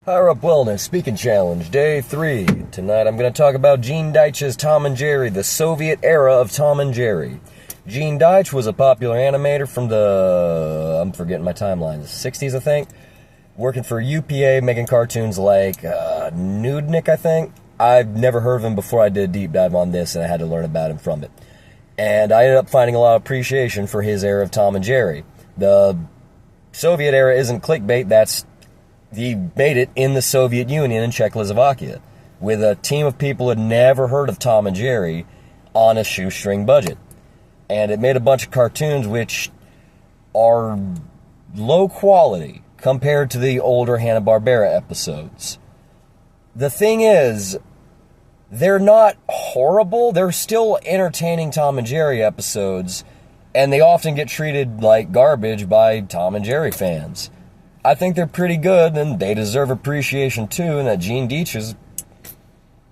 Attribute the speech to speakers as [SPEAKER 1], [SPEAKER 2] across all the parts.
[SPEAKER 1] Higher Up Wellness Speaking Challenge, Day 3. Tonight I'm going to talk about Gene Dietch's Tom and Jerry, the Soviet era of Tom and Jerry. Gene Dietch was a popular animator from I'm forgetting my timeline, the 60s, I think. Working for UPA, making cartoons like Nudnik, I think. I've never heard of him before I did a deep dive on this, and I had to learn about him from it. And I ended up finding a lot of appreciation for his era of Tom and Jerry. The Soviet era isn't clickbait, he made it in the Soviet Union in Czechoslovakia with a team of people who had never heard of Tom and Jerry on a shoestring budget. And it made a bunch of cartoons which are low quality compared to the older Hanna-Barbera episodes. The thing is, they're not horrible. They're still entertaining Tom and Jerry episodes, and they often get treated like garbage by Tom and Jerry fans. I think they're pretty good, and they deserve appreciation too, and that Gene Dietch is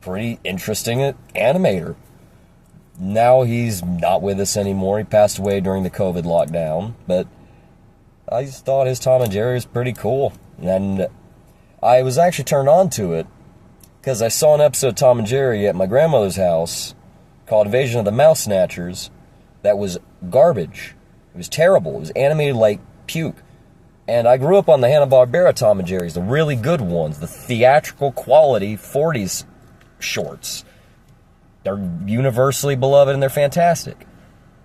[SPEAKER 1] pretty interesting animator. Now he's not with us anymore. He passed away during the COVID lockdown, but I just thought his Tom and Jerry was pretty cool. And I was actually turned on to it because I saw an episode of Tom and Jerry at my grandmother's house called Invasion of the Mouse Snatchers that was garbage. It was terrible. It was animated like puke. And I grew up on the Hanna-Barbera Tom and Jerry's, the really good ones, the theatrical quality 40s shorts. They're universally beloved and they're fantastic.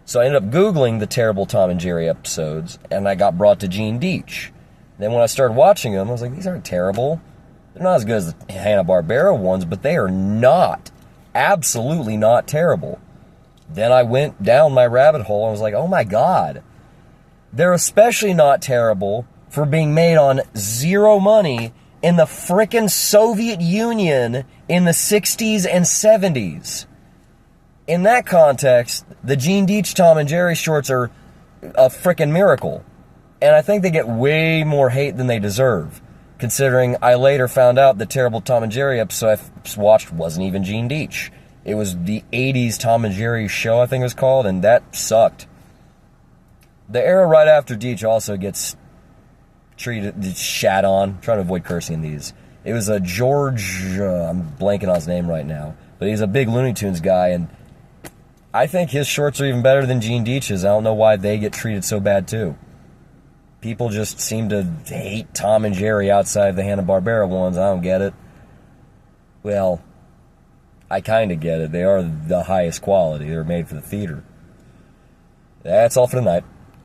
[SPEAKER 1] So I ended up Googling the terrible Tom and Jerry episodes, and I got brought to Gene Dietch. Then when I started watching them, I was like, these aren't terrible. They're not as good as the Hanna-Barbera ones, but they are not, absolutely not terrible. Then I went down my rabbit hole and was like, oh my God. They're especially not terrible for being made on zero money in the frickin' Soviet Union in the 60s and 70s. In that context, the Gene Dietch Tom and Jerry shorts are a frickin' miracle. And I think they get way more hate than they deserve, considering I later found out the terrible Tom and Jerry episode I watched wasn't even Gene Dietch. It was the 80s Tom and Jerry show, I think it was called, and that sucked. The era right after Dietch also gets shat on. I'm trying to avoid cursing in these. It was a George, I'm blanking on his name right now, but he's a big Looney Tunes guy, and I think his shorts are even better than Gene Dietch's. I don't know why they get treated so bad too. People just seem to hate Tom and Jerry outside of the Hanna-Barbera ones. I don't get it. Well, I kind of get it. They are the highest quality. They're made for the theater. That's all for tonight.